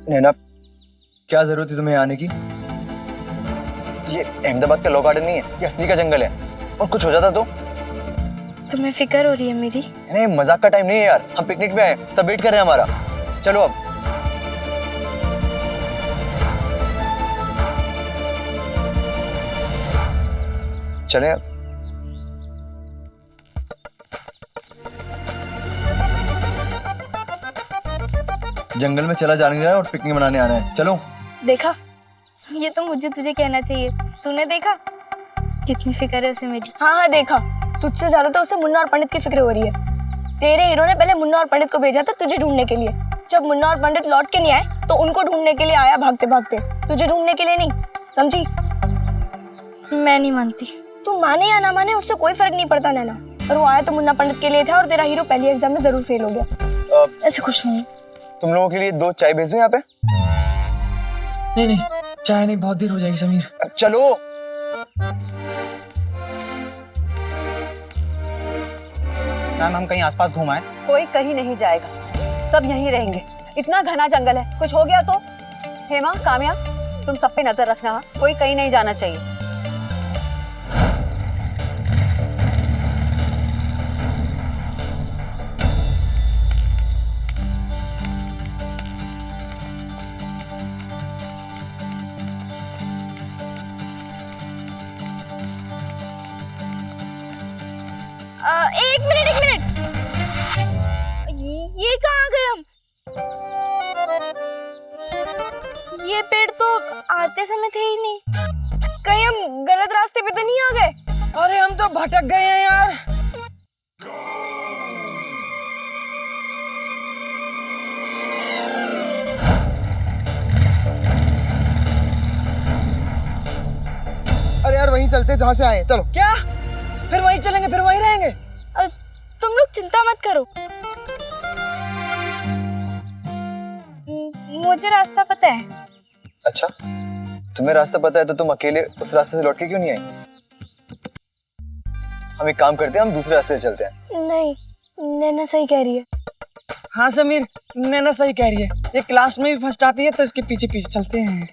नैना, क्या जरूरत है तुम्हें आने की? ये अहमदाबाद का लॉ गार्डन नहीं है, ये असली का जंगल है। और कुछ हो जाता तो? तुम्हें फिक्र हो रही है मेरी? नहीं, मजाक का टाइम नहीं है यार, हम पिकनिक पे आए, सब वेट कर रहे हैं हमारा। चलो अब। चले अब। जंगल में चला जाने है और पिकनिक मनाने आना है, चलो। देखा, ये तो मुझे तुझे कहना चाहिए। तूने देखा कितनी फिक्र है उसे मेरी। हाँ हाँ देखा, तुझसे ज्यादा तो उसे मुन्ना और पंडित की फिक्र हो रही है। तेरे हीरो ने पहले मुन्ना और पंडित को भेजा था तुझे ढूंढने के लिए। जब मुन्ना और पंडित लौट के नहीं आए तो उनको ढूंढने के लिए आया भागते भागते, तुझे ढूंढने के लिए नहीं, समझी? मैं नहीं मानती। तू माने या ना माने उससे कोई फर्क नहीं पड़ता नैना, पर वो आया तो मुन्ना पंडित के लिए था और तेरा हीरो पहली एग्जाम में जरूर फेल हो गया। ऐसे कुछ नहीं। तुम लोगों के लिए 2 चाय भेज दूं यहाँ पे? नहीं नहीं, चाय नहीं, बहुत देर हो जाएगी समीर। चलो। मैम हम कहीं आसपास घुमाएं? कोई कहीं नहीं जाएगा, सब यहीं रहेंगे। इतना घना जंगल है, कुछ हो गया तो? हेमा, काम्या, तुम सब पे नजर रखना, कोई कहीं नहीं जाना चाहिए। एक मिनट। ये कहाँ गए हम? ये पेड़ तो आते समय थे ही नहीं। कहीं हम गलत रास्ते पे तो नहीं आ गए? अरे हम तो भटक गए हैं यार। अरे यार वहीं चलते जहाँ से आए, चलो। क्या? फिर वहीं चलेंगे, फिर वहीं रहेंगे? तुम लोग चिंता मत करो, मुझे रास्ता पता है। अच्छा, तुम्हें रास्ता पता है तो तुम अकेले उस रास्ते से लौट के क्यों नहीं आई? हम एक काम करते हैं, हम दूसरे रास्ते से चलते हैं। नहीं, नैना सही कह रही है। हाँ समीर, नैना सही कह रही है। ये क्लास में भी फर्स्ट आती है तो इसके पीछे पीछे चलते हैं।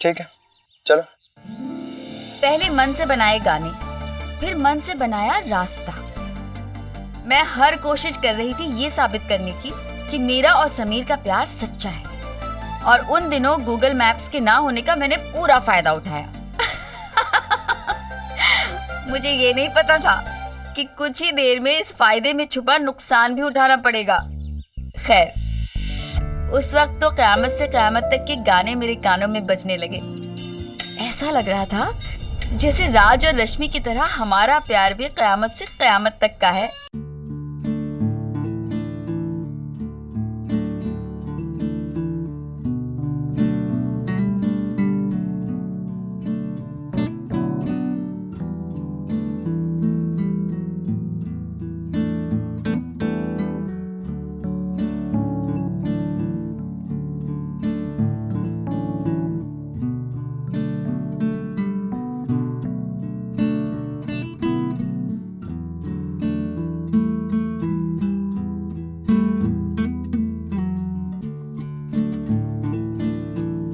ठीक है, चलो। पहले मन से बनाए गाने, फिर मन से बनाया रास्ता। मैं हर कोशिश कर रही थी ये साबित करने की कि मेरा और समीर का प्यार सच्चा है। और उन दिनों गूगल मैप्स के ना होने का मैंने पूरा फायदा उठाया। मुझे ये नहीं पता था कि कुछ ही देर में इस फायदे में छुपा नुकसान भी उठाना पड़ेगा। खैर, उस वक्त तो क़यामत से क़यामत तक के गाने मेरे कानों में बजने लगे। ऐसा लग रहा था जैसे राज और रश्मि की तरह हमारा प्यार भी क़यामत से क़यामत तक का है।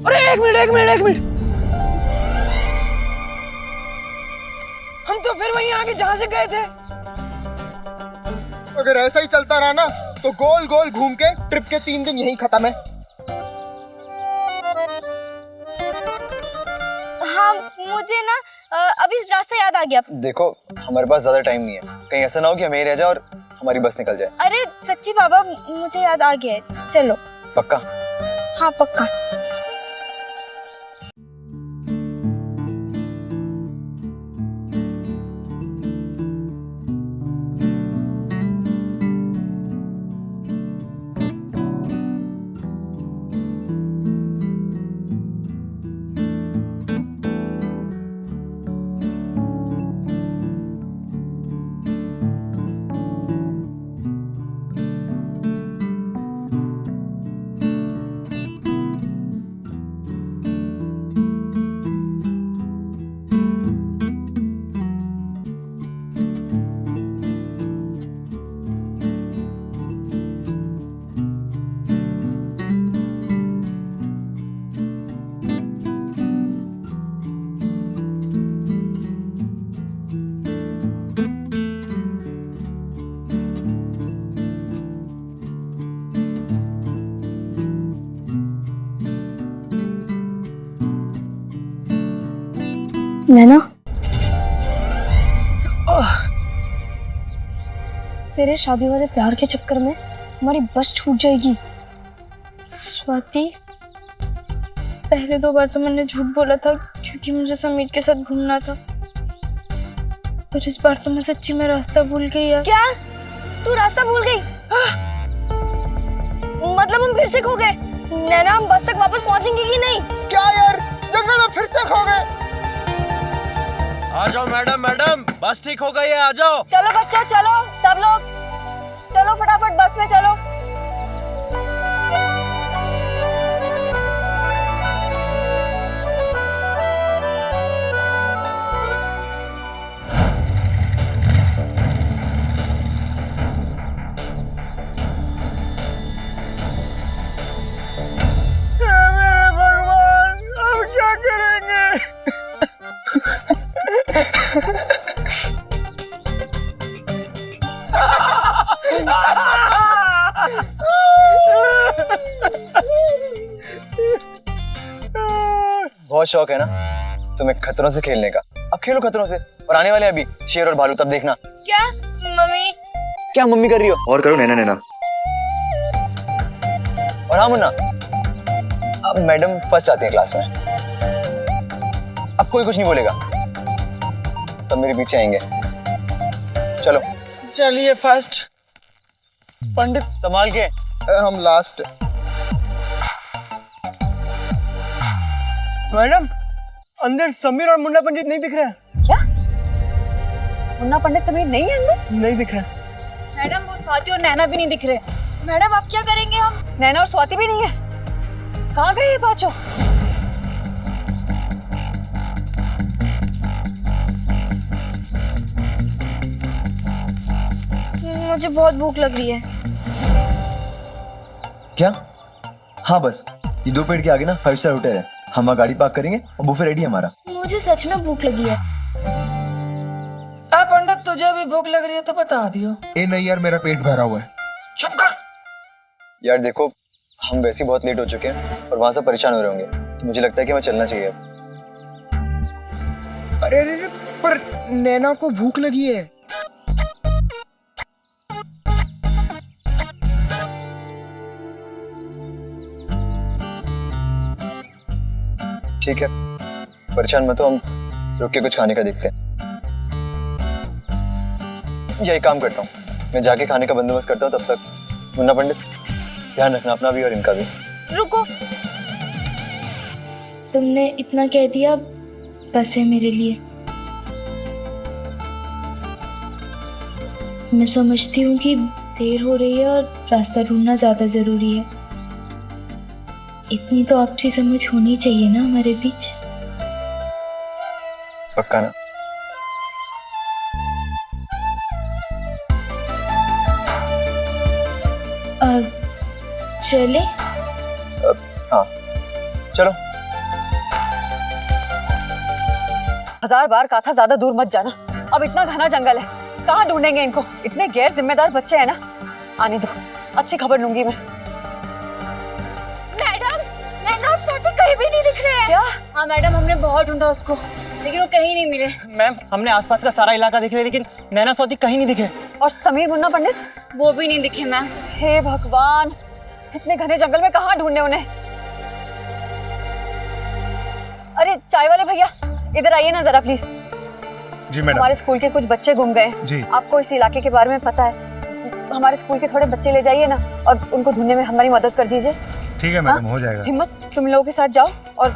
अरे एक मिनट। हम तो फिर वहीं आगे जहाँ से गए थे। अगर ऐसा ही चलता रहा ना तो गोल गोल घूम के ट्रिप के 3 दिन यहीं खत्म है। हाँ, मुझे ना अभी रास्ता याद आ गया। देखो, हमारे पास ज्यादा टाइम नहीं है, कहीं ऐसा ना हो कि हम यहीं रह जाए और हमारी बस निकल जाए। अरे सच्ची बाबा, मुझे याद आ गया है, चलो। पक्का? हाँ पक्का। नैना, तेरे शादी वाले प्यार के चक्कर में हमारी बस छूट जाएगी। स्वाति, पहले 2 बार तो मैंने झूठ बोला था क्योंकि मुझे समीर के साथ घूमना था, पर इस बार तो मैं सच्ची में रास्ता भूल गई यार। क्या? तू रास्ता भूल गई? मतलब हम फिर से खो गए? नैना, हम बस तक वापस पहुंचेंगे कि नहीं? क्या यार, जंगल में फिर से खो गए? आ जाओ मैडम, मैडम बस ठीक हो गई है, आ जाओ। चलो बच्चों, चलो सब लोग, चलो फटाफट बस में चलो। मेरे भगवान, अब क्या करेंगे? बहुत शौक है ना तुम्हें खतरों से खेलने का। अब खेलो खतरों से, और आने वाले अभी शेर और भालू, तब देखना। क्या मम्मी? क्या मम्मी कर रही हो? और करो नैना नैना। और हाँ मुन्ना, अब मैडम फर्स्ट आती है क्लास में, अब कोई कुछ नहीं बोलेगा, सब मेरे पीछे आएंगे। चलो चलिए फर्स्ट। पंडित संभाल के। हम लास्ट। मैडम, अंदर समीर और मुन्ना पंडित नहीं दिख रहे हैं। क्या? मुन्ना पंडित समीर नहीं है अंदर? नहीं दिख रहे। मैडम, वो स्वाति और नैना भी नहीं दिख रहे। मैडम, अब क्या करेंगे हम? नैना और स्वाति भी नहीं है। कहाँ गए ये पांचों? मुझे बहुत भूख लग रही है। क्या? हाँ बस ये 2 पेड़ के आगे ना 5 स्टार होटल है, हम वहाँ गाड़ी पार्क करेंगे और बुफे रेडी है हमारा। मुझे सच में भूख लगी है। पंडित, तुझे भी भूख लग रही है तो बता दियो। ए नहीं यार, मेरा पेट भरा हुआ है। चुप कर। यार देखो, हम वैसे ही बहुत लेट हो चुके हैं और वहां से परेशान हो रहे होंगे, तो मुझे लगता है कि हमें चलना चाहिए अब। अरे अरे अरे, पर नैना को भूख लगी है। ठीक है, परेशान मत हो, हम रुक के कुछ खाने का देखते हैं। यही काम करता हूँ, मैं जाके खाने का बंदोबस्त करता हूँ, तब तक मुन्ना पंडित ध्यान रखना अपना भी और इनका भी। रुको, तुमने इतना कह दिया, बस है मेरे लिए। मैं समझती हूँ कि देर हो रही है और रास्ता ढूंढना ज्यादा जरूरी है। इतनी तो आपसी समझ होनी चाहिए ना हमारे बीच। पक्का ना? अब चले? हाँ चलो। 1000 बार कहा था ज्यादा दूर मत जाना। अब इतना घना जंगल है, कहाँ ढूंढेंगे इनको? इतने गैर जिम्मेदार बच्चे हैं ना। आने दो, अच्छी खबर लूंगी मैं। मैडम, नैना और स्वाति कहीं भी नहीं दिख रहे हैं। क्या? हाँ मैडम, हमने बहुत ढूंढा उसको, लेकिन वो कहीं नहीं मिले। मैम, हमने आसपास का सारा इलाका देख लिया, लेकिन नैना स्वाति कहीं नहीं दिखे। और समीर मुन्ना पंडित? वो भी नहीं दिखे मैम। हे भगवान, इतने घने जंगल में कहाँ ढूंढने उन्हें? अरे चाय वाले भैया, इधर आइए ना जरा प्लीज। जी मैडम। हमारे स्कूल के कुछ बच्चे गुम गए। जी। आपको इस इलाके के बारे में पता है? हमारे स्कूल के थोड़े बच्चे ले जाइए ना, और उनको ढूंढने में हमारी मदद कर दीजिए। ठीक है मैडम, हो जाएगा। हिम्मत, तुम लोगों के साथ जाओ और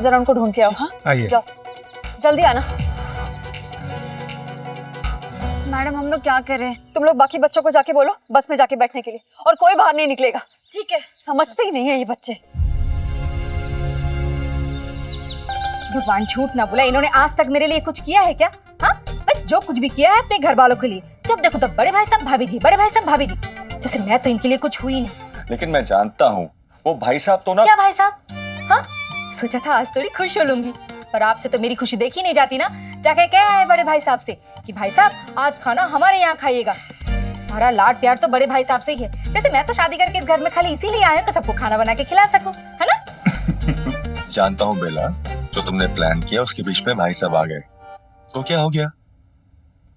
जरा उनको ढूंढ के आओ। हाँ आइए। जाओ, जल्दी आना। मैडम, हम लोग क्या करें? तुम लोग बाकी बच्चों को जाके बोलो बस में जाके बैठने के लिए, और कोई बाहर नहीं निकलेगा। ठीक है। समझते ही नहीं है ये बच्चे। भगवान झूठ ना बोला, इन्होंने आज तक मेरे लिए कुछ किया है क्या? हाँ, बस जो कुछ भी किया है अपने घर वालों के लिए। जब देखो तब बड़े भाई साहब भाभी जी, बड़े भाई साहब भाभी जी। जैसे मैं तो इनके लिए कुछ हुई नहीं। लेकिन मैं जानता हूँ वो भाई साहब तो ना। क्या भाई साहब? हाँ, सोचा था आज थोड़ी खुश हो लूंगी, पर आपसे तो मेरी खुशी देखी नहीं जाती ना। जाके क्या है बड़े भाई साहब से कि भाई साहब आज खाना हमारे यहाँ खाइएगा। सारा लाड प्यार तो बड़े भाई साहब से ही है। जैसे मैं तो शादी करके इस घर में खाली इसीलिए आया हूँ कि सबको खाना बना के खिला सकूं, है ना? जानता हूँ बेला, जो तुमने प्लान किया उसके बीच में भाई साहब आ गए, तो क्या हो गया?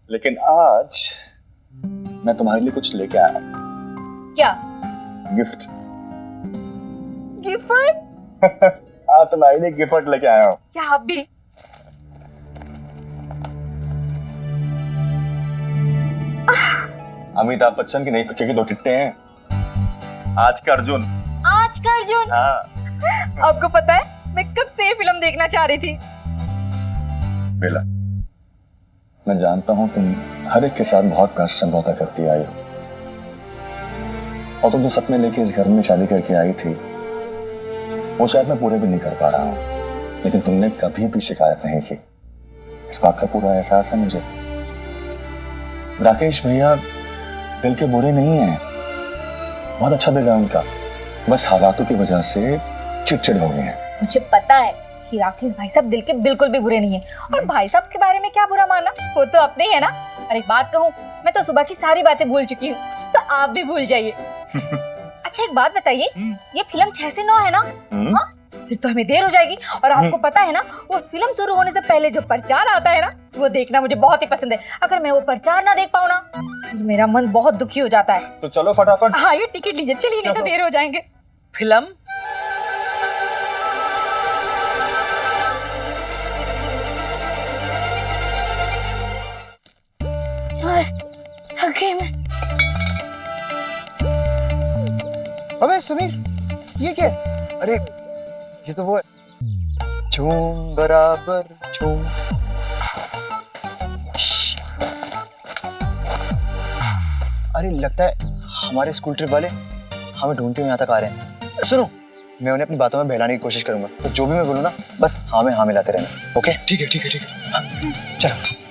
लेकिन आज मैं तुम्हारे लिए कुछ लेके आया हूं। क्या? गिफ्ट। गिफ्ट? हाँ, तुम्हारे लिए गिफ्ट लेके आया हूँ। क्या आप भी? अमिताभ बच्चन की नई पिक्चर की 2 टिकटें हैं। आज का अर्जुन। आज का अर्जुन? हाँ। आपको पता है मैं कब से ये फिल्म देखना चाह रही थी। बेला, मैं जानता हूँ तुम हर एक के साथ बहुत प्यार से समझौता करती आई हो, और तुम जो सपने लेके इस घर में शादी करके आई थी वो शायद मैं पूरे भी नहीं कर पा रहा हूँ, लेकिन तुमने कभी भी शिकायत नहीं की। इस बात का पूरा एहसास है मुझे। राकेश भैया दिल के बुरे नहीं हैं, बहुत अच्छा दिल है उनका, बस हालातों की वजह से चिड़चिड़ हो गए हैं। मुझे पता है कि राकेश भाई साहब दिल के बिल्कुल भी बुरे नहीं है, और भाई साहब के बारे में क्या बुरा मानना, वो तो अपने ही है ना। और एक बात कहूँ, मैं तो सुबह की सारी बातें भूल चुकी हूँ, तो आप भी भूल जाइए। अच्छा एक बात बताइए, ये फिल्म 6 से 9 है ना? हाँ? फिर तो हमें देर हो जाएगी, और आपको पता है ना वो फिल्म शुरू होने से पहले जो प्रचार आता है ना, वो देखना मुझे बहुत ही पसंद है। अगर मैं वो प्रचार ना देख पाऊँ ना, तो मेरा मन बहुत दुखी हो जाता है। तो चलो फटाफट। हाँ, ये टिकट लीजिए, चलिए, नहीं तो देर हो जाएंगे। फिल्म? थके मैं। अबे समीर, ये क्या? अरे ये तो वो है, झूम बराबर झूम। अरे लगता है हमारे स्कूल ट्रिप वाले हमें ढूंढते हुए यहाँ तक आ रहे हैं। सुनो, मैं उन्हें अपनी बातों में बहलाने की कोशिश करूंगा, तो जो भी मैं बोलूँ ना बस हाँ में हाँ मिलाते रहना। ओके? ठीक है ठीक है ठीक है। चलो।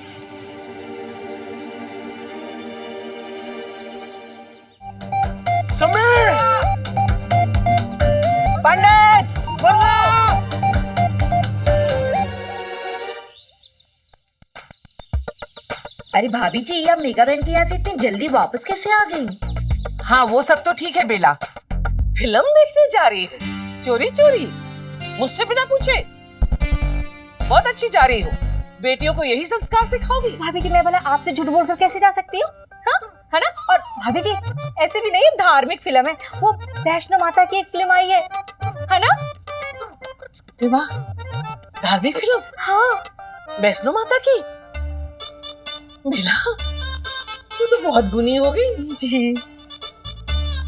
समीर! पंडित! अरे भाभी जी, अब मेगा बहन के यहाँ से इतनी जल्दी वापस कैसे आ गई? हाँ वो सब तो ठीक है बेला, फिल्म देखने जा रही है चोरी चोरी, मुझसे बिना पूछे? बहुत अच्छी जा रही हूँ, बेटियों को यही संस्कार सिखाओगी? भाभी जी मैं भला आपसे झूठ बोलकर कैसे जा सकती हूँ? हाँ, है ना? और भाभी जी ऐसे भी नहीं, धार्मिक फिल्म है, वो वैष्णो माता की एक फिल्म आई है ना? वाह, धार्मिक फिल्म? हाँ। वैष्णो माता की? बेला, तू तो बहुत गुनी हो गई जी।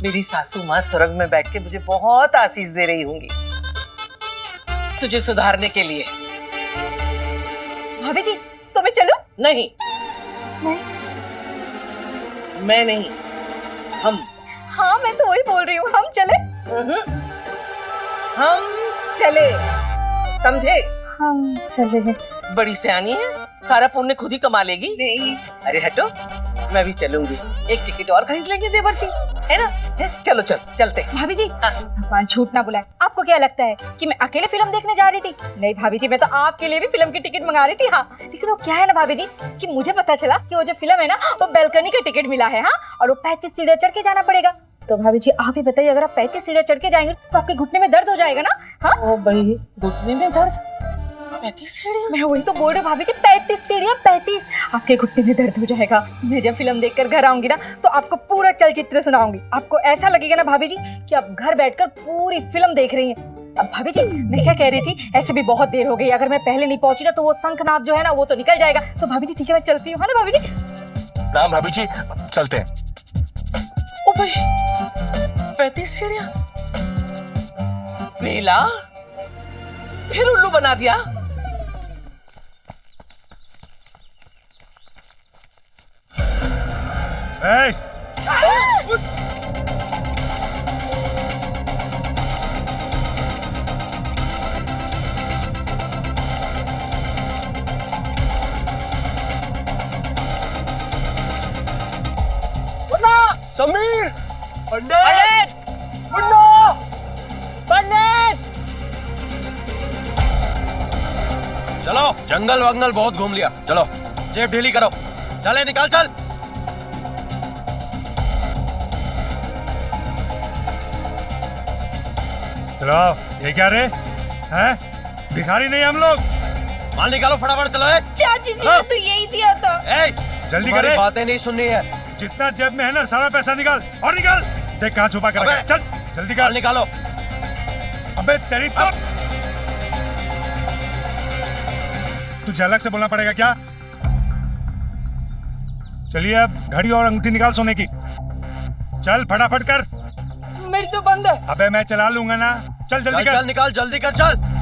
मेरी सासू माँ स्वर्ग में बैठ के मुझे बहुत आशीष दे रही होंगी तुझे सुधारने के लिए। भाभी जी तो मैं चलूं? नहीं, नहीं, मैं नहीं, हम। हाँ मैं तो वही बोल रही हूँ, हम चले? हम चले, समझे? हम चले। बड़ी सियानी है, सारा पुण्य खुद ही कमा लेगी। नहीं। अरे हटो, मैं भी चलूंगी, एक टिकट और खरीद लेंगे देवर जी, है ना? चलो चल चलते। भाभी जी भगवान झूठ ना बुलाए, आपको क्या लगता है कि मैं अकेले फिल्म देखने जा रही थी? नहीं भाभी जी, मैं तो आपके लिए भी फिल्म की टिकट मंगा रही थी। हाँ, लेकिन वो क्या है ना भाभी जी कि मुझे पता चला कि वो जो फिल्म है ना वो बैल्कनी का टिकट मिला है। हाँ, और वो 35 सीढ़ियां चढ़ के जाना पड़ेगा। तो भाभी जी आप ही बताइए, अगर आप 35 सीढ़ियां चढ़ के जाएंगे तो आपके घुटने में दर्द हो जाएगा ना? हाँ ओ भाई, घुटने में दर्द? 35 सीढ़ियां? मैं वही तो बोल रही हूँ भाभी जी, 35 सीढ़ियां, 35। आपके घुटने में दर्द हो जाएगा। मैं जब फिल्म देखकर घर आऊंगी ना तो आपको पूरा चलचित्र सुनाऊंगी। आपको ऐसा लगेगा ना भाभी जी कि आप घर बैठकर पूरी फिल्म देख रही हैं। अब भाभी जी मैं क्या कह रही थी, ऐसे भी बहुत देर हो गई, अगर मैं पहले नहीं पहुंची ना तो वो शंखनाद जो है ना वो तो निकल जाएगा। तो भाभी जी ठीक है, मैं चलती हूँ, है ना भाभी जी? ना भाभी जी, चलते हैं। ओ भाई, 35 सीढ़ियां? बेला, फिर उल्लू बना दिया। समीर! पंडित! पंडित! चलो, जंगल वंगल बहुत घूम लिया, चलो जेब ढीली करो, चले निकाल चल। चलो, ये क्या रे? हैं? भिखारी नहीं हम लोग। माल निकालो फटाफट, चलो। चाची जी ने तो यही दिया था। जल्दी करे, बातें नहीं सुननी है। जितना जेब में है ना सारा पैसा निकाल, और निकाल। देख कहाँ छुपा कर रखा है। चल जल्दी कर, निकालो। अबे तेरी तो तुझे अलग से बोलना पड़ेगा क्या? चलिए अब घड़ी और अंगूठी निकाल सोने की। चल फटाफट कर। मेरी तो बंद है। अबे मैं चला लूंगा ना। चल जल्दी कर। चल निकाल, जल्दी कर, चल।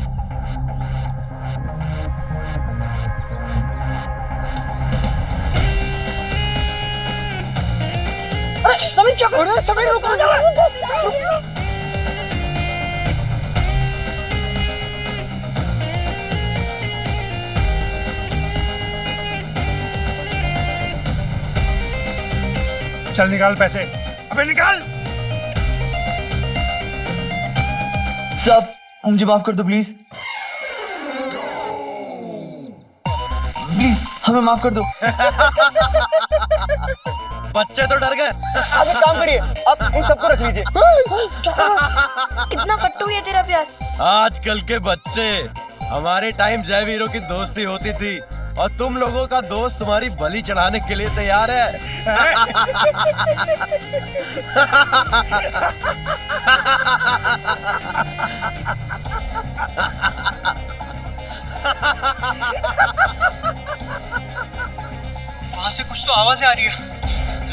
समीर क्या कर रहे हैं? समीर रुको। चल निकाल पैसे, अबे निकाल। साहब मुझे माफ कर दो प्लीज, प्लीज हमें माफ कर दो। बच्चे तो डर गए। आप एक काम करिए, आप इन सबको रख लीजिए। कितना फट्टू है तेरा प्यार। आजकल के बच्चे, हमारे टाइम जय वीरों की दोस्ती होती थी और तुम लोगों का दोस्त तुम्हारी बलि चढ़ाने के लिए तैयार है। वहाँ से कुछ तो आवाजें आ रही है,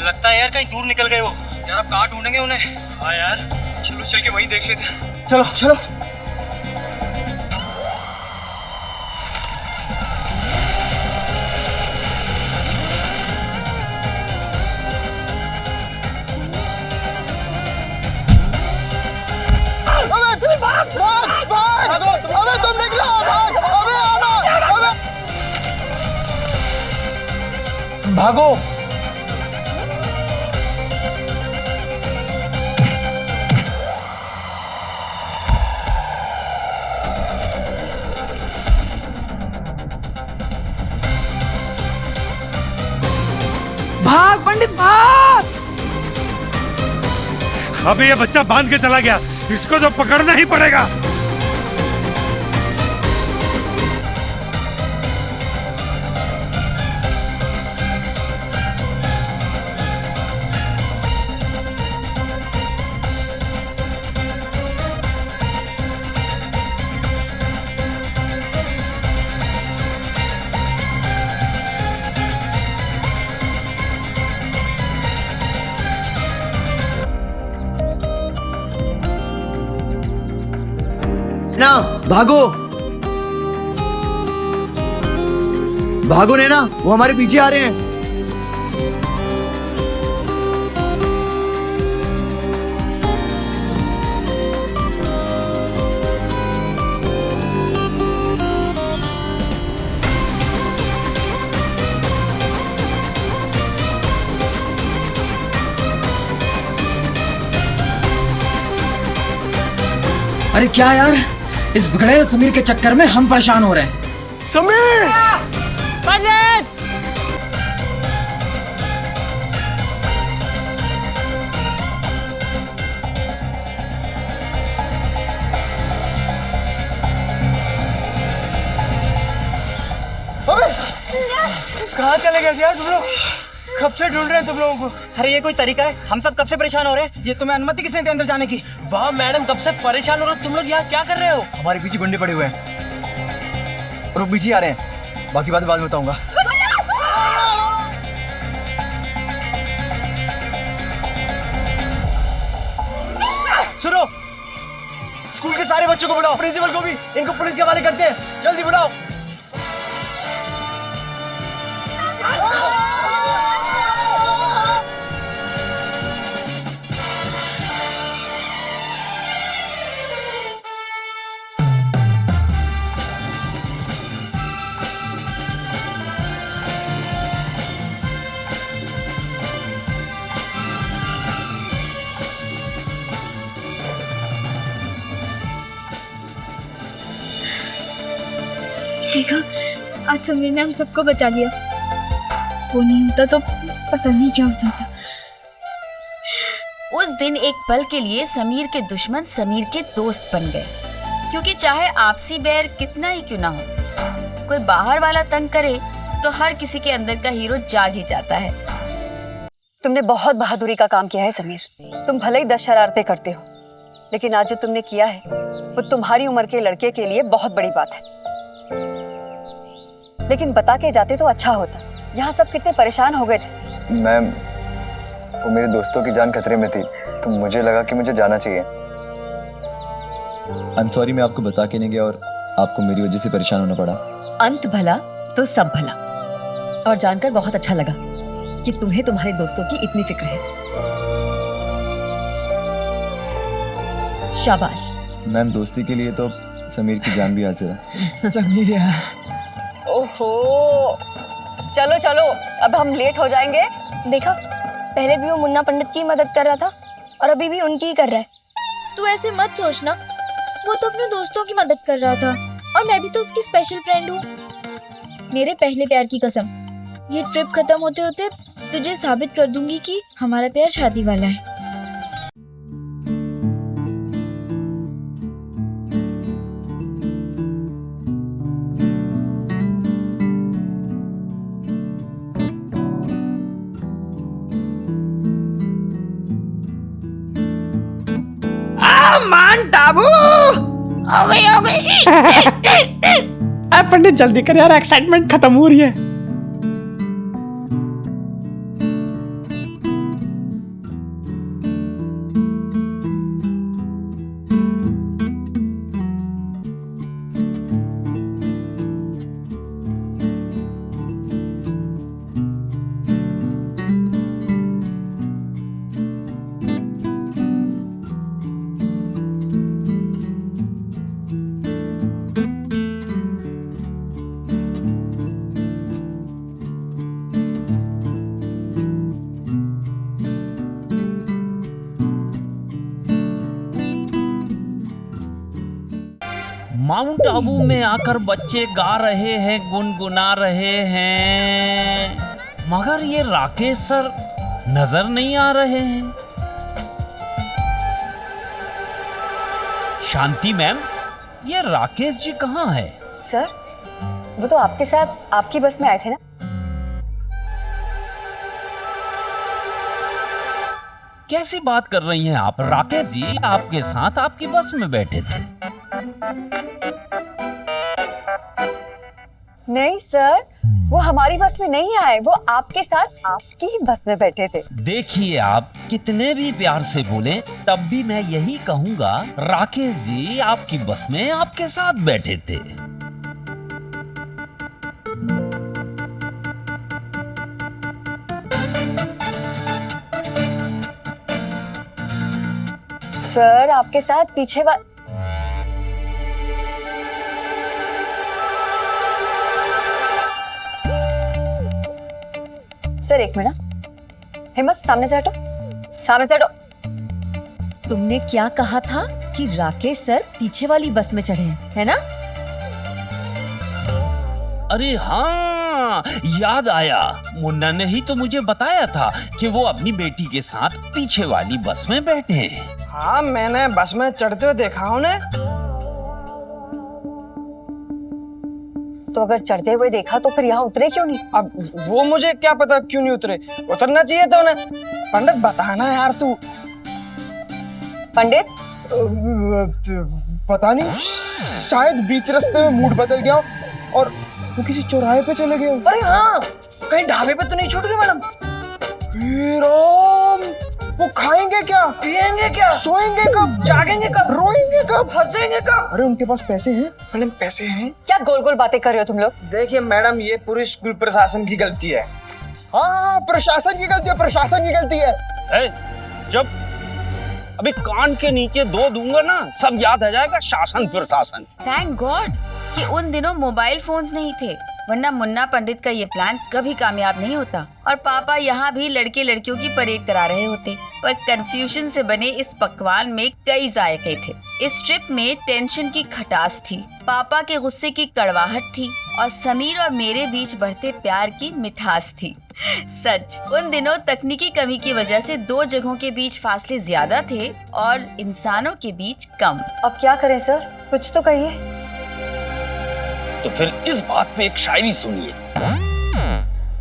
लगता है यार कहीं दूर निकल गए वो। यार अब कहाँ ढूंढेंगे उन्हें? हाँ यार चलो चल के वहीं देख लेते हैं। चलो चलो। अबे तुम निकलो, भाग, अबे आना, अबे भागो। भाग पंडित भाग। अबे ये बच्चा बांध के चला गया, इसको तो पकड़ना ही पड़ेगा। ना भागो, भागो नैना, वो हमारे पीछे आ रहे हैं। अरे क्या यार, इस बिगड़े समीर के चक्कर में हम परेशान हो रहे हैं। समीर! पंडित! कहाँ चले गए यार तुम लोग? कब से ढूंढ रहे हैं तुम लोगों को। अरे ये कोई तरीका है? हम सब कब से परेशान हो रहे हैं। ये तुम्हें अनुमति किसने दी अंदर जाने की? वाह मैडम, कब से परेशान हो रहे हो तुम लोग, यहाँ क्या कर रहे हो? हमारे पीछे गुंडे पड़े हुए हैं और वो पीछे आ रहे हैं। बाकी बात बाद में बताऊंगा। सुनो, स्कूल के सारे बच्चों को बुलाओ, प्रिंसिपल को भी, इनको पुलिस के हवाले करते हैं। जल्दी बुलाओ। देखा, आज समीर ने हम सबको बचा लिया। वो नहीं होता तो पता नहीं क्या हो जाता। उस दिन एक पल के लिए समीर के दुश्मन समीर के दोस्त बन गए। क्योंकि चाहे आपसी बैर कितना ही क्यों ना हो, कोई बाहर वाला तंग करे तो हर किसी के अंदर का हीरो जाग ही जाता है। तुमने बहुत बहादुरी का काम किया है समीर। तुम भले ही 10 शरारतें करते हो, लेकिन आज जो तुमने किया है वो तुम्हारी उम्र के लड़के के लिए बहुत बड़ी बात है। लेकिन बता के जाते तो अच्छा होता। यहाँ सब कितने परेशान हो गए थे। मैम, वो मेरे दोस्तों की जान खतरे में थी, तो मुझे लगा कि मुझे जाना चाहिए। आई एम सॉरी, मैं आपको बता के नहीं गया और आपको मेरी वजह से परेशान होना पड़ा। अंत भला तो सब भला, और जानकर बहुत अच्छा लगा कि तुम्हें तुम्हारे दोस्तों की इतनी फिक्र है। शाबाश। मैम, दोस्ती के लिए तो समीर की जान भी हाजिर है। समीर यार, ओहो, चलो चलो, अब हम लेट हो जाएंगे। देखा, पहले भी वो मुन्ना पंडित की मदद कर रहा था और अभी भी उनकी ही कर रहा है। तू ऐसे मत सोचना, वो तो अपने दोस्तों की मदद कर रहा था और मैं भी तो उसकी स्पेशल फ्रेंड हूँ। मेरे पहले प्यार की कसम, ये ट्रिप खत्म होते होते तुझे साबित कर दूंगी कि हमारा प्यार शादी वाला है। मान टाबू हो गई। पंडित जल्दी कर यार, एक्साइटमेंट खत्म हो रही है। माउंट आबू में आकर बच्चे गा रहे हैं, गुनगुना रहे हैं, मगर ये राकेश सर नजर नहीं आ रहे हैं। शांति मैम, ये राकेश जी कहाँ है? सर, वो तो आपके साथ आपकी बस में आए थे ना। कैसी बात कर रही हैं आप? राकेश जी आपके साथ आपकी बस में बैठे थे। नहीं सर, वो हमारी बस में नहीं आए, वो आपके साथ आपकी ही बस में बैठे थे। देखिए, आप कितने भी प्यार से बोले तब भी मैं यही कहूंगा, राकेश जी आपकी बस में आपके साथ बैठे थे। सर, आपके साथ पीछे सर, एक मिनट। हिम्मत, सामने से हटो, सामने से हटो। तुमने क्या कहा था कि राकेश सर पीछे वाली बस में चढ़े हैं, है ना? अरे हाँ, याद आया। मुन्ना ने ही तो मुझे बताया था कि वो अपनी बेटी के साथ पीछे वाली बस में बैठे हैं। हाँ, मैंने बस में चढ़ते हुए देखा उन्हें। तो अगर चढ़ते हुए देखा तो फिर यहाँ उतरे क्यों नहीं? अब वो मुझे क्या पता क्यों नहीं उतरे, उतरना चाहिए था उन्हें। पंडित, बताना यार तू। पंडित, पता नहीं, शायद बीच रास्ते में मूड बदल गया और वो किसी चौराहे पे चले गए। अरे हाँ, कहीं ढाबे पे तो नहीं छूट गए मैडम? राम, वो खाएंगे क्या, पिएंगे क्या, सोएंगे कब, जागेंगे कब, रोएंगे कब, हंसेंगे कब? अरे उनके पास पैसे हैं। मैडम, पैसे हैं? क्या गोल गोल बातें कर रहे हो तुम लोग? देखिए मैडम, ये पूरी स्कूल प्रशासन की गलती है। हाँ, प्रशासन की गलती है, प्रशासन की गलती है। जब अभी कान के नीचे 2 दूंगा ना, सब याद आ जाएगा, शासन प्रशासन। थैंक गॉड कि उन दिनों मोबाइल फोन्स नहीं थे, वरना मुन्ना पंडित का ये प्लान कभी कामयाब नहीं होता और पापा यहाँ भी लड़के लड़कियों की परेड करा रहे होते। पर कंफ्यूजन से बने इस पकवान में कई जायके थे। इस ट्रिप में टेंशन की खटास थी, पापा के गुस्से की कड़वाहट थी और समीर और मेरे बीच बढ़ते प्यार की मिठास थी। सच, उन दिनों तकनीकी कमी की वजह से 2 जगहों के बीच फासले ज्यादा थे और इंसानों के बीच कम। अब क्या करें सर? कुछ तो कहिए। तो फिर इस बात पे एक शायरी सुनिए।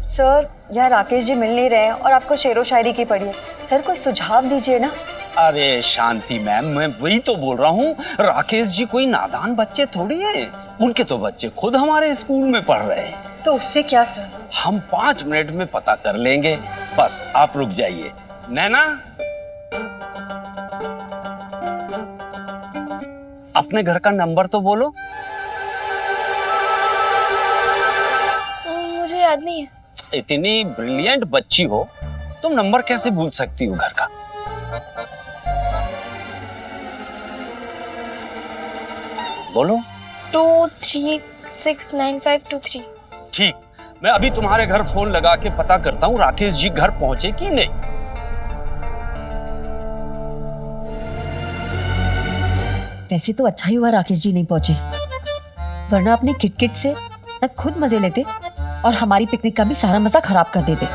सर, यहाँ राकेश जी मिल नहीं रहे हैं और आपको शेरो शायरी की पड़ी है। सर कोई सुझाव दीजिए ना। अरे शांति मैम, मैं वही तो बोल रहा हूँ, राकेश जी कोई नादान बच्चे थोड़ी हैं। उनके तो बच्चे खुद हमारे स्कूल में पढ़ रहे हैं। तो उससे क्या सर? हम 5 मिनट में पता कर लेंगे, बस आप रुक जाइए। नैना, अपने घर का नंबर तो बोलो। मुझे याद नहीं है। इतनी ब्रिलियंट बच्ची हो, तुम नंबर कैसे भूल सकती हो घर का? बोलो। 2369523। ठीक, मैं अभी तुम्हारे घर फोन लगा के पता करता हूँ राकेश जी घर पहुंचे कि नहीं। वैसे तो अच्छा ही हुआ राकेश जी नहीं पहुंचे, वरना अपने किटकिट से न खुद मजे लेते और हमारी पिकनिक का भी सारा मजा खराब कर देते।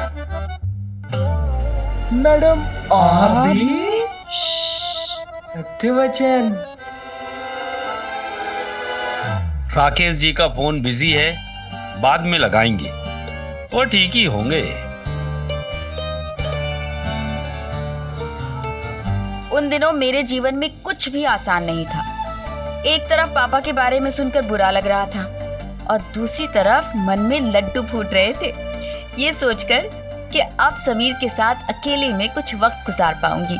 मैडम अभी सत्यवचन। राकेश जी का फोन बिजी है, बाद में लगाएंगे, वो ठीक ही होंगे। उन दिनों मेरे जीवन में कुछ भी आसान नहीं था। एक तरफ पापा के बारे में सुनकर बुरा लग रहा था और दूसरी तरफ मन में लड्डू फूट रहे थे, ये सोचकर कि अब समीर के साथ अकेले में कुछ वक्त गुजार पाऊंगी।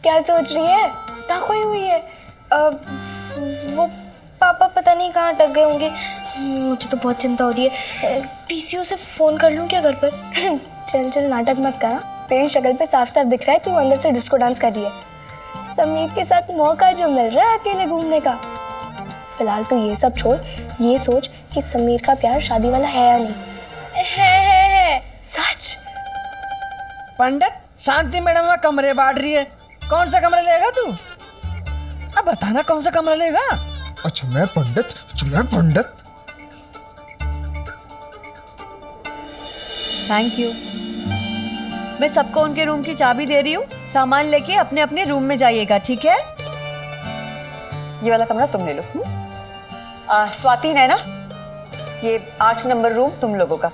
क्या सोच रही है? कहाँ खोई हुई है? वो पापा पता नहीं कहाँ अटक गए होंगे। मुझे तो बहुत चिंता हो रही है। पीसीओ से फोन कर लूँ क्या घर पर? चल चल नाटक मत कर। तेरी शक्ल पे साफ साफ दिख रहा है तू अंदर से डिस्को डांस कर रही है। समीर के साथ मौका जो मिल रहा है अकेले घूमने का। फिलहाल तो ये सब छोड़, ये सोच कि समीर का प्यार शादी वाला है या नहीं। है। सच? पंडित, शांति मैडम वहाँ कमरे बांट रही है। कौन सा कमरा लेगा तू? अब बताना कौन सा कमरा लेगा? अच्छा मैं पंडित? Thank you. मैं सबको उनके रूम की चाबी दे रही हूँ। सामान लेके अपने अपने रूम में जाइएगा, ठीक है? ये वाला कमरा तुम ले लो। स्वाति है ना, ये 8 नंबर रूम तुम लोगों का।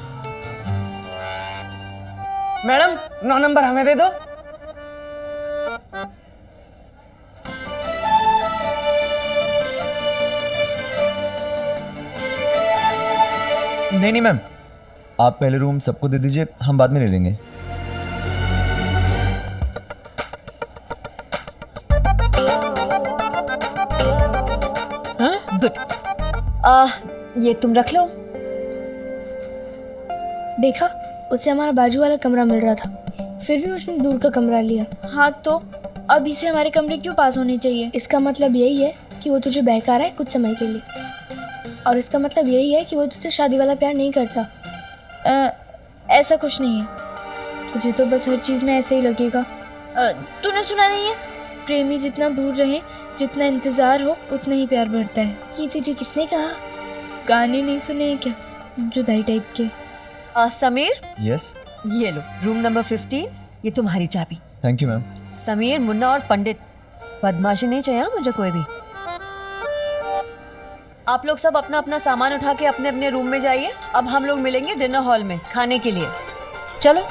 मैडम 9 नंबर हमें दे दो। नहीं मैम, आप पहले रूम सबको दे दीजिए, हम बाद में ले लेंगे। ये तुम रख लो। देखा, उसे हमारा बाजू वाला कमरा मिल रहा था, फिर भी उसने दूर का कमरा लिया। हाँ तो अभी से हमारे कमरे क्यों पास होने चाहिए? इसका मतलब यही है कि वो तुझे बहका रहा है कुछ समय के लिए, और इसका मतलब यही है कि वो तुझसे शादी वाला प्यार नहीं करता। ऐसा कुछ नहीं है, तुझे तो बस हर चीज़ में ऐसे ही लगेगा। तूने सुना नहीं है, प्रेमी जितना दूर रहे, जितना इंतजार हो, उतना ही प्यार बढ़ता है। ये तुझे किसने कहा? गाने नहीं सुने हैं क्या, जुदाई टाइप के? समीर, यस, ये लो रूम नंबर 15, ये तुम्हारी चाबी। Thank you ma'am. Sameer, Munna और पंडित, बदमाशी नहीं चाहिए मुझे कोई भी। आप लोग सब अपना अपना सामान उठा के अपने अपने रूम में जाइए। अब हम लोग मिलेंगे डिनर हॉल में खाने के लिए। चलो।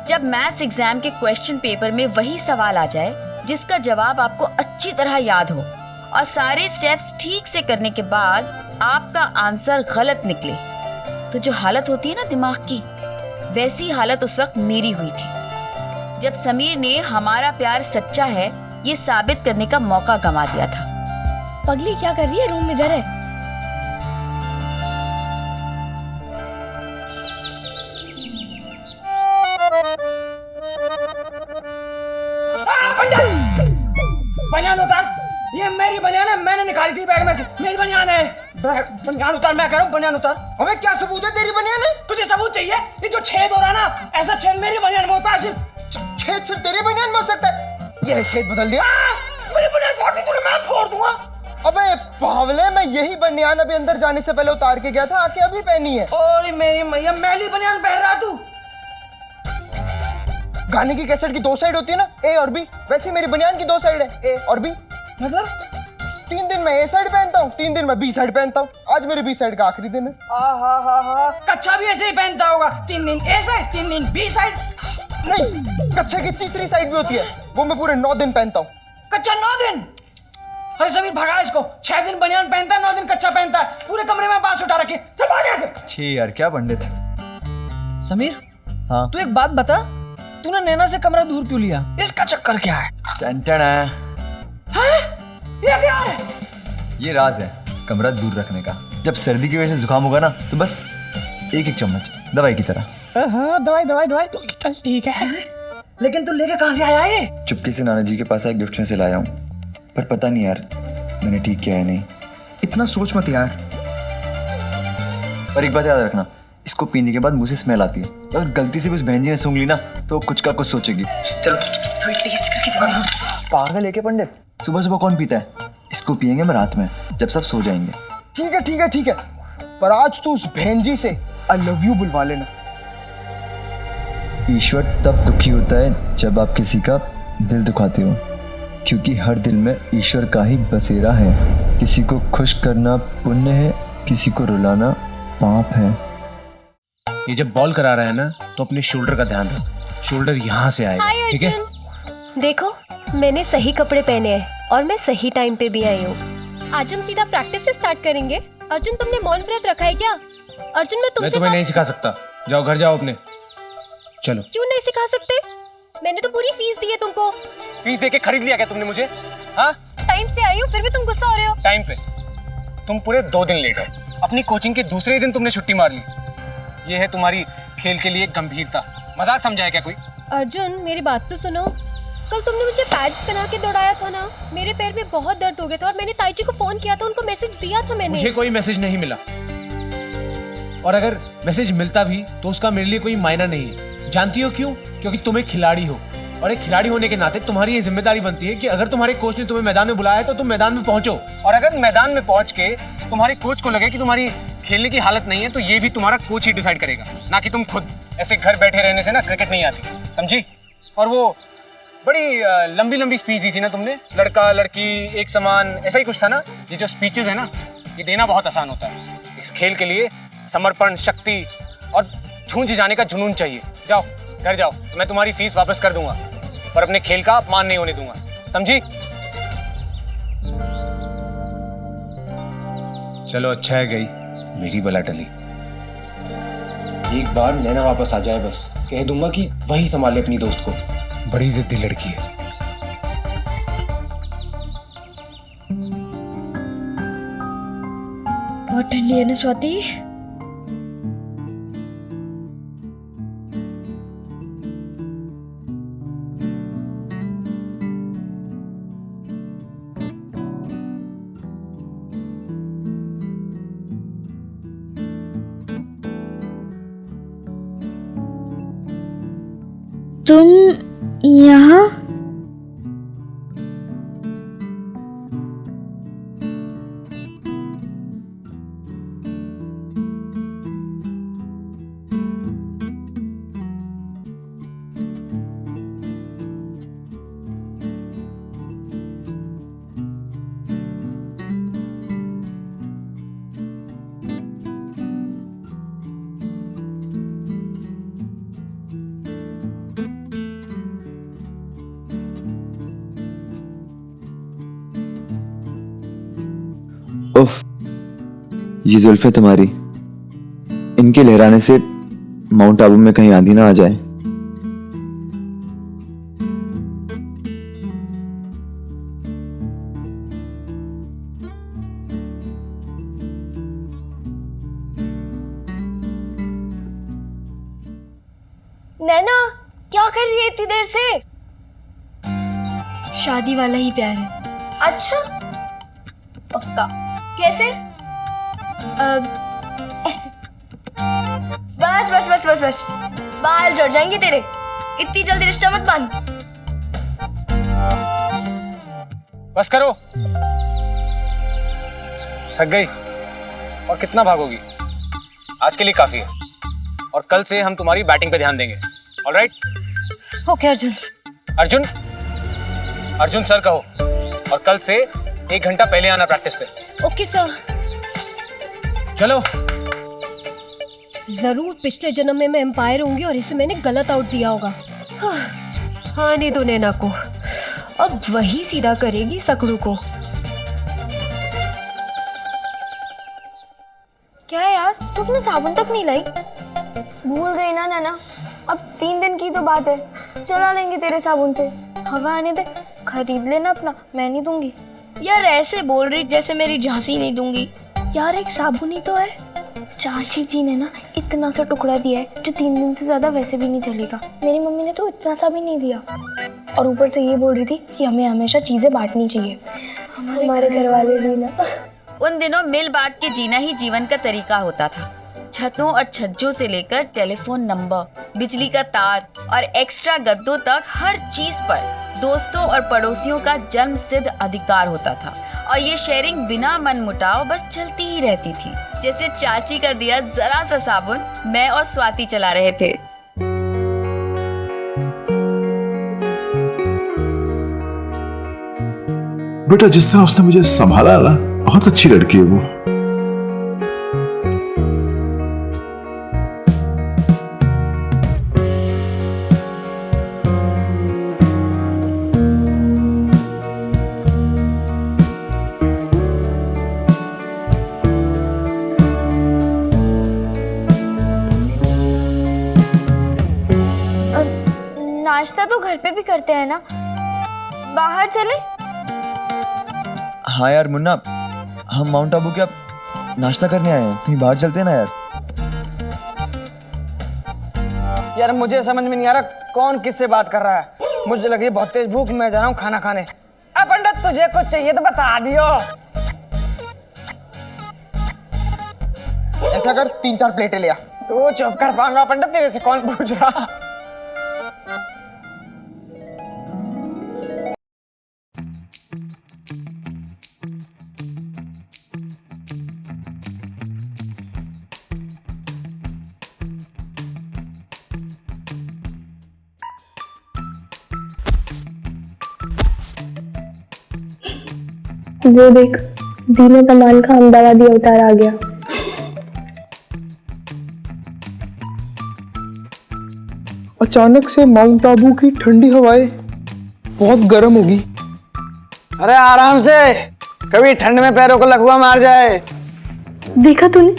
जब मैथ्स एग्जाम के क्वेश्चन पेपर में वही सवाल आ जाए जिसका जवाब आपको अच्छी तरह याद हो और सारे स्टेप्स ठीक से करने के बाद आपका आंसर गलत निकले, तो जो हालत होती है ना दिमाग की, वैसी हालत उस वक्त मेरी हुई थी जब समीर ने हमारा प्यार सच्चा है ये साबित करने का मौका गंवा दिया था। पगली क्या कर रही है? रूम में इधर है। बनियान उतार, ये मेरी बनियान है, मैंने निकाली थी बैग में से, मेरी बनियान है। बनियान उतार, मैं कह रहा हूँ बनियान उतार। हमें क्या सबूत है तेरी बनियान है? तुझे सबूत चाहिए? ये जो छेद हो रहा है ना, ऐसा छेद मेरी बनियान में होता है। सिर्फ छेद सिर्फ तेरी बनियान में हो सकता है। ये छेद बदल दिया। मेरी बनियान फाड़ दी तूने, मैं फोड़ दूंगा। अबे पावले, मैं यही बनियान अभी अंदर जाने से पहले उतार के गया था, आके अभी पहनी है। और मेरी मैया मैली बनियान पहन रहा तू। गाने की कैसेट की दो साइड होती है ना, ए और बी, वैसे मेरी बनियान की दो साइड है, ए और बी। मतलब 3 दिन मैं ए साइड पहनता हूँ, 3 दिन मैं बी साइड पहनता हूँ। आज मेरी बी साइड का आखिरी दिन है। कच्चा भी ऐसे ही पहनता होगा, 3 दिन ए साइड 3 दिन बी साइड। नहीं, कच्चे की तीसरी साइड भी होती है, वो मैं पूरे 9 दिन पहनता हूँ। कच्चा 9 दिन? अरे समीर भगा इसको, 6 दिन बनियान पहनता है, 9 दिन कच्चा पहनता है, पूरे कमरे में बांस उठा रखे। चल भाग यहाँ से। छी यार, क्या पंडित। समीर, हाँ तू एक बात बता, तूने नैना से कमरा दूर क्यों लिया? इसका चक्कर क्या है? टन है। ये क्या है? ये राज है कमरा दूर रखने का। जब सर्दी की वजह से जुकाम होगा ना, तो बस एक चम्मच दवाई की तरह। दवाई चल ठीक है। लेकिन तू लेके कहाँ से आया ये? चुपके से नाना जी के पास एक गिफ्ट में से लाया हूँ, पर पता नहीं यार मैंने ठीक किया है नहीं। इतना सोच मत यार। पर एक बात याद रखना, इसको पीने के बाद मुंह से स्मेल आती है। अगर गलती से भी उस बहन जी ने सूंघ ली ना, तो कुछ का कुछ सोचेगी। चलो थोड़ी टेस्ट करके दिखा। पागल है क्या पंडित? सुबह सुबह कौन पीता है? इसको पियेंगे मैं रात में, जब सब सो जाएंगे। ठीक है, पर आज तू उस बहन जी से आई लव यू बुलवा लेना। ईश्वर तब दुखी होता है जब आप किसी का दिल दुखाते हो, क्योंकि हर दिल में ईश्वर का ही बसेरा है। किसी को खुश करना पुण्य है, किसी को रुलाना पाप है। ये जब बॉल करा रहा है ना, तो अपने शोल्डर का ध्यान रख। शोल्डर यहाँ से आएगा, ठीक है? देखो, मैंने सही कपड़े पहने हैं और मैं सही टाइम पे भी आई हूँ। आज हम सीधा प्रैक्टिस से स्टार्ट करेंगे। अर्जुन, तुमने मौन व्रत रखा है क्या? अर्जुन, मैं तुमसे तुम्हें नहीं सिखा सकता। जाओ घर जाओ अपने। चलो। क्यों नहीं सिखा सकते? मैंने तो पूरी फीस दी है तुमको। फीस देके खरीद लिया क्या तुमने मुझे? हाँ? टाइम से आई हूँ, फिर भी तुम गुस्सा हो रहे हो। टाइम पे? तुम पूरे 2 दिन लेट हो। अपनी कोचिंग के दूसरे दिन तुमने छुट्टी मार ली। ये है तुम्हारी खेल के लिए गंभीरता। मजाक समझा है क्या कोई? अर्जुन, मेरी बात तो सुनो। कल तुमने मुझे पैड्स पहना के दौड़ाया था ना, मेरे पैर में बहुत दर्द हो गया था और मैंने ताईजी को फोन किया था, उनको मैसेज दिया था मैंने। मुझे कोई मैसेज नहीं मिला, और अगर मैसेज मिलता भी तो उसका मेरे लिए कोई मायना नहीं है। जानती हो क्यों? क्योंकि तुम एक खिलाड़ी हो, और एक खिलाड़ी होने के नाते तुम्हारी ये जिम्मेदारी बनती है कि अगर तुम्हारे कोच ने तुम्हें मैदान में बुलाया है तो तुम मैदान में पहुंचो। और अगर मैदान में पहुंच के तुम्हारे कोच को लगे कि तुम्हारी खेलने की हालत नहीं है, तो ये भी तुम्हारा कोच ही डिसाइड करेगा, ना कि तुम खुद। ऐसे घर बैठे रहने से ना क्रिकेट नहीं आती, समझी? और वो बड़ी लंबी लंबी स्पीच दी थी ना तुमने, लड़का लड़की एक समान, ऐसा ही कुछ था ना। ये जो स्पीचेस है ना, ये देना बहुत आसान होता है। इस खेल के लिए समर्पण, शक्ति और झूंझ जाने का जुनून चाहिए। जाओ घर जाओ, मैं तुम्हारी फीस वापस कर दूंगा, पर अपने खेल का अपमान नहीं होने दूंगा, समझी? चलो अच्छा है, गई मेरी बला टली। एक बार नैना वापस आ जाए, बस कह दूंगा कि वही संभाले अपनी दोस्त को। बड़ी जिद्दी लड़की है। बहुत ठंडी है ना स्वाति? तुम यहाँ? उफ, ये जुल्फे तुम्हारी, इनके लहराने से माउंट आबू में कहीं आंधी ना आ जाए। नैना, क्या कर रही है इतनी देर से? शादी वाला ही प्यार है। अच्छा, पक्का? कैसे? ऐसे। बस बस बस बस बस, बाल झड़ जाएंगे तेरे। इतनी जल्दी रिश्ता मत बांध। बस करो, थक गई और कितना भागोगी? आज के लिए काफी है और कल से हम तुम्हारी बैटिंग पे ध्यान देंगे। Alright? Okay Arjun. Arjun, Arjun sir कहो, और कल से 1 घंटा पहले आना प्रैक्टिस पे। Okay sir. चलो। जरूर पिछले जन्म में मैं एम्पायर होंगी और इसे मैंने गलत आउट दिया होगा। हाँ नहीं तो नैना को अब वही सीधा करेगी सकड़ू को। क्या है यार, तू अपना साबुन तक नहीं लाई? भूल गई ना नैना, अब 3 दिन की तो बात है, चला लेंगे तेरे साबुन से। हवा आने दे, खरीद लेना अपना, मैं नहीं दूंगी। यार ऐसे बोल रही जैसे मेरी झांसी नहीं दूंगी। यार एक साबुन ही तो है। चाची जी ने ना इतना सा टुकड़ा दिया है जो 3 दिन से ज्यादा वैसे भी नहीं चलेगा। मेरी मम्मी ने तो इतना सा भी नहीं दिया, और ऊपर से ये बोल रही थी कि हमें हमेशा चीजें बांटनी चाहिए। हमारे घर वाले भी ना। उन दिनों मिल बांट के जीना ही जीवन का तरीका होता था। छतों और छज्जों से लेकर टेलीफोन नंबर, बिजली का तार और एक्स्ट्रा गद्दों तक हर चीज पर दोस्तों और पड़ोसियों का जन्म सिद्ध अधिकार होता था। और ये शेयरिंग बिना मन मुटाव बस चलती ही रहती थी। जैसे चाची का दिया जरा सा साबुन मैं और स्वाति चला रहे थे। बेटा जिस तरह उसने मुझे संभाला ना, बहुत अच्छी लड़की है वो। नाश्ता तो घर पे भी करते हैं ना, बाहर चले? हाँ यार मुन्ना, हम माउंट आबू क्या नाश्ता करने आए हैं, कहीं बाहर चलते हैं ना यार। यार मुझे समझ में नहीं आ रहा कौन किससे बात कर रहा है। मुझे लगी बहुत तेज भूख, मैं जा रहा हूँ खाना खाने। अब पंडित तुझे कुछ चाहिए तो बता दियो। ऐसा कर 3-4 प्लेटें ले आ। तू चुप कर पाऊंगा पंडित, तेरे से कौन पूछ रहा। वो देख, जीनत अमान का अहमदाबादी अवतार आ गया। अचानक से माउंट आबू की ठंडी हवाएं बहुत गर्म होगी। अरे आराम से, कभी ठंड में पैरों को लकवा मार जाए। देखा तूने?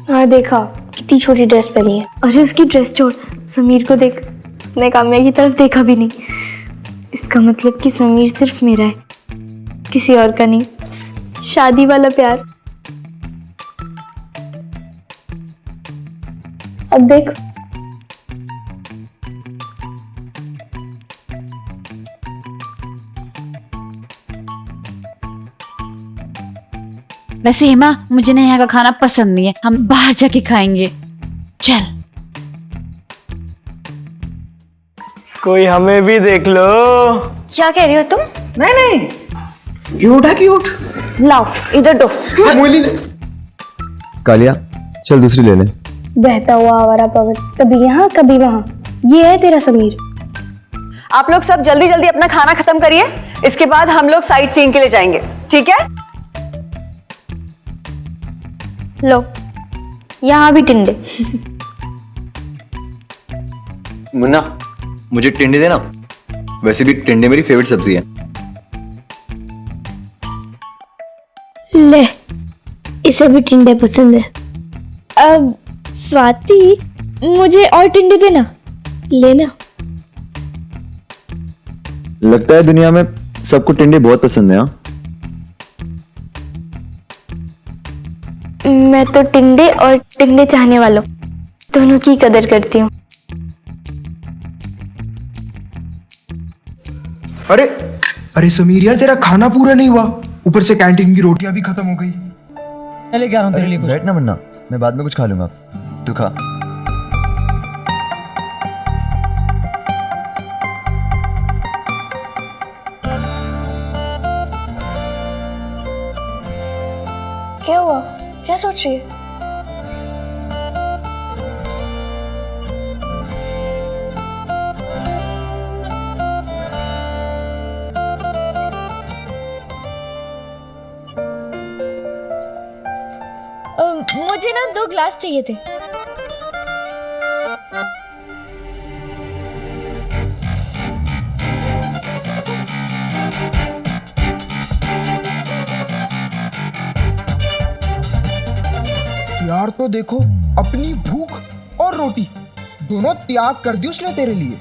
हाँ देखा, कितनी छोटी ड्रेस पहनी है। अरे उसकी ड्रेस छोड़, समीर को देख, उसने काम्या की तरफ देखा भी नहीं। इसका मतलब कि समीर सिर्फ मेरा है, किसी और का नहीं। शादी वाला प्यार। अब देख, वैसे हेमा, मुझे ना यहाँ का खाना पसंद नहीं है, हम बाहर जाके खाएंगे। चल। कोई हमें भी देख लो। क्या कह रही हो तुम? नहीं, क्यूट है क्यूट। लाओ इधर दो। कालिया चल दूसरी ले ले। बहता हुआ आवारा पवन, कभी यहाँ कभी वहाँ, ये है तेरा समीर। आप लोग सब जल्दी जल्दी अपना खाना खत्म करिए, इसके बाद हम लोग साइट सीइंग के लिए जाएंगे, ठीक है? लो, यहाँ भी टिंडे। मुन्ना मुझे टिंडे देना, वैसे भी टिंडे मेरी फेवरेट सब्जी है। ले, इसे भी टिंडे पसंद है। अब स्वाति, मुझे और टिंडे देना। लेना। लगता है दुनिया में सबको टिंडे बहुत पसंद है। हाँ, मैं तो टिंडे और टिंडे चाहने वालों दोनों की कदर करती हूँ। अरे अरे समीर यार, तेरा खाना पूरा नहीं हुआ, ऊपर से कैंटीन की रोटियां भी खत्म हो गई। मैं लेके आ रहा हूँ तेरे लिए कुछ। बैठ ना मुन्ना, मैं बाद में कुछ खा लूंगा, तू खा। क्या हुआ? क्या सोच रही है? मुझे ना 2 ग्लास चाहिए थे। यार तो देखो, अपनी भूख और रोटी दोनों त्याग कर दी उसने तेरे लिए।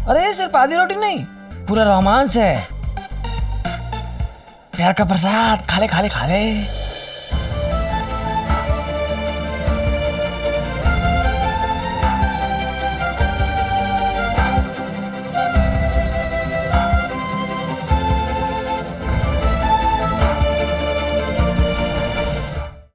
अरे सिर्फ आधी रोटी नहीं, पूरा रोमांस है। प्यार का प्रसाद खा ले खा ले खा ले।